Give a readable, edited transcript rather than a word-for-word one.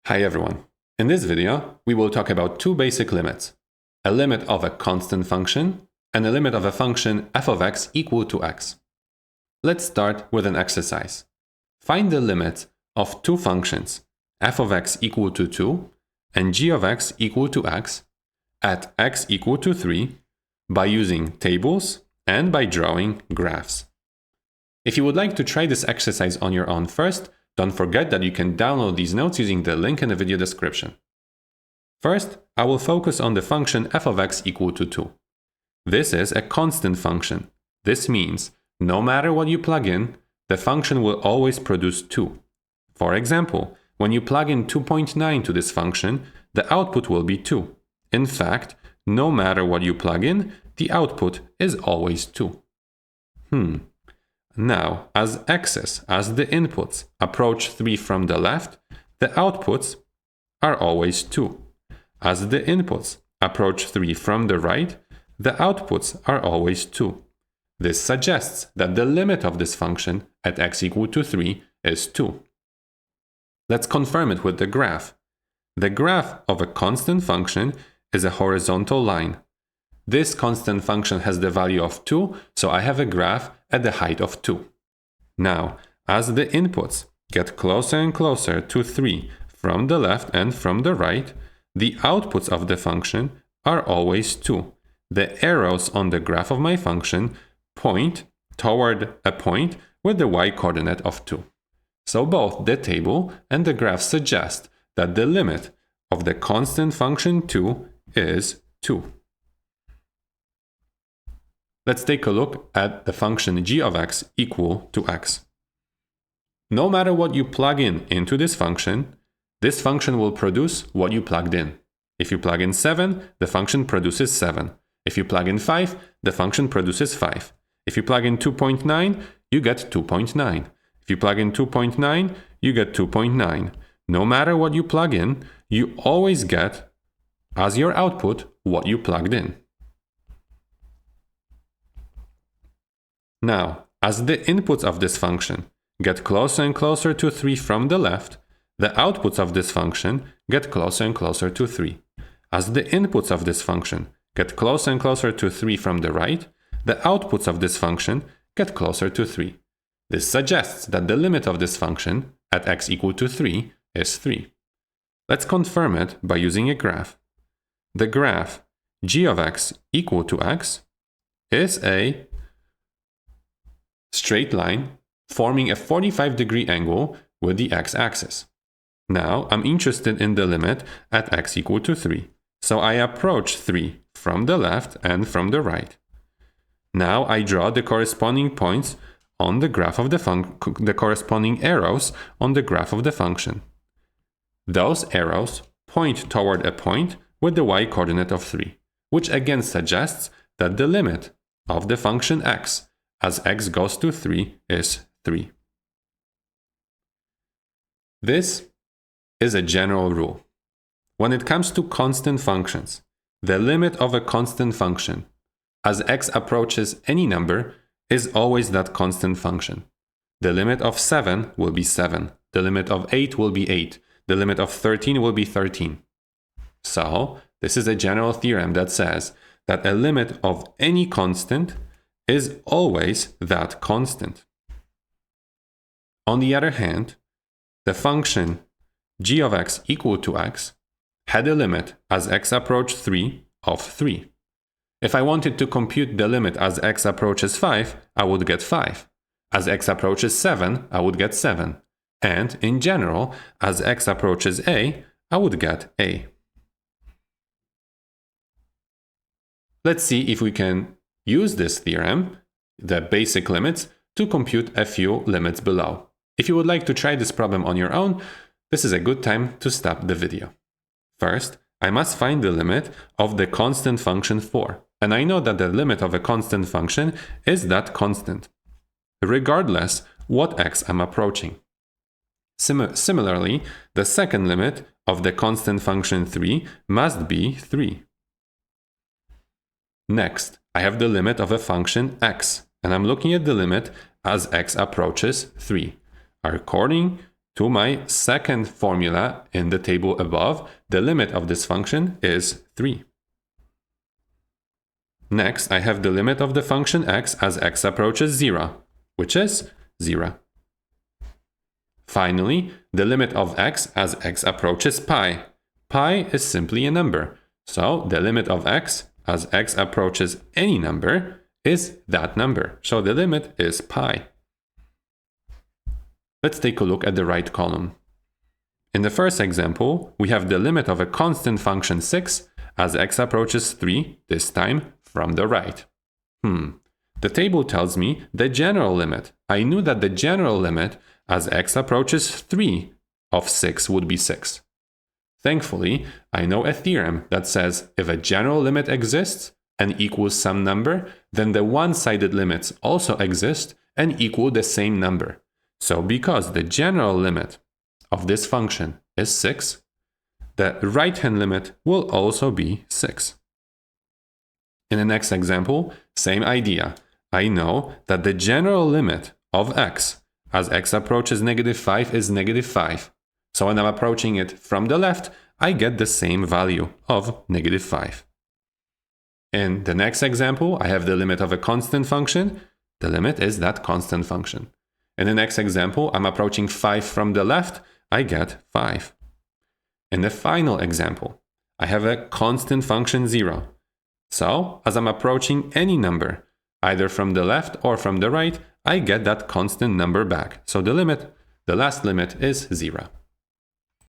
Hi everyone. In this video, we will talk about two basic limits: a limit of a constant function and a limit of a function f of x equal to x. Let's start with an exercise. Find the limit of two functions, f of x equal to 2 and g of x equal to x, at x equal to 3 by using tables and by drawing graphs. If you would like to try this exercise on your own first, don't forget that you can download these notes using the link in the video description. First, I will focus on the function f of x equal to 2. This is a constant function. This means no matter what you plug in, the function will always produce 2. For example, when you plug in 2.9 to this function, the output will be 2. In fact, no matter what you plug in, the output is always 2. Now, as x's, as the inputs, approach 3 from the left, the outputs are always 2. As the inputs approach 3 from the right, the outputs are always 2. This suggests that the limit of this function at x equal to 3 is 2. Let's confirm it with the graph. The graph of a constant function is a horizontal line. This constant function has the value of 2, so I have a graph at the height of 2. Now, as the inputs get closer and closer to 3 from the left and from the right, the outputs of the function are always 2. The arrows on the graph of my function point toward a point with the y-coordinate of 2. So both the table and the graph suggest that the limit of the constant function 2 is 2. Let's take a look at the function g of x equal to x. No matter what you plug in into this function will produce what you plugged in. If you plug in 7, the function produces 7. If you plug in 5, the function produces 5. If you plug in 2.9, you get 2.9. If you plug in 2.9, you get 2.9. No matter what you plug in, you always get, as your output, what you plugged in. Now, as the inputs of this function get closer and closer to 3 from the left, the outputs of this function get closer and closer to 3. As the inputs of this function get closer and closer to 3 from the right, the outputs of this function get closer to 3. This suggests that the limit of this function at x equal to 3 is 3. Let's confirm it by using a graph. The graph g of x equal to x is a straight line forming a 45-degree angle with the x-axis. Now I'm interested in the limit at x equal to 3. So I approach 3 from the left and from the right. Now I draw the corresponding points on the graph of the corresponding arrows on the graph of the function. Those arrows point toward a point with the y-coordinate of 3, which again suggests that the limit of the function x as x goes to 3 is 3. This is a general rule. When it comes to constant functions, the limit of a constant function as x approaches any number is always that constant function. The limit of 7 will be 7. The limit of 8 will be 8. The limit of 13 will be 13. So, this is a general theorem that says that a limit of any constant is always that constant. On the other hand, the function g of x equal to x had a limit as x approached 3 of 3. If I wanted to compute the limit as x approaches 5, I would get 5. As x approaches 7, I would get 7. And in general, as x approaches a, I would get a. Let's see if we can use this theorem, the basic limits, to compute a few limits below. If you would like to try this problem on your own, this is a good time to stop the video. First, I must find the limit of the constant function 4. And I know that the limit of a constant function is that constant, regardless what x I'm approaching. Similarly, the second limit of the constant function 3 must be 3. Next, I have the limit of a function x, and I'm looking at the limit as x approaches 3. According to my second formula in the table above, the limit of this function is 3. Next, I have the limit of the function x as x approaches 0, which is 0. Finally, the limit of x as x approaches pi. Pi is simply a number, so the limit of x as x approaches any number is that number. So the limit is pi. Let's take a look at the right column. In the first example, we have the limit of a constant function 6 as x approaches 3, this time from the right. The table tells me the general limit. I knew that the general limit as x approaches 3 of 6 would be 6. Thankfully, I know a theorem that says if a general limit exists and equals some number, then the one-sided limits also exist and equal the same number. So because the general limit of this function is 6, the right-hand limit will also be 6. In the next example, same idea. I know that the general limit of x as x approaches -5 is -5. So when I'm approaching it from the left, I get the same value of -5. In the next example, I have the limit of a constant function. The limit is that constant function. In the next example, I'm approaching 5 from the left. I get 5. In the final example, I have a constant function 0. So, as I'm approaching any number, either from the left or from the right, I get that constant number back. So the last limit is 0.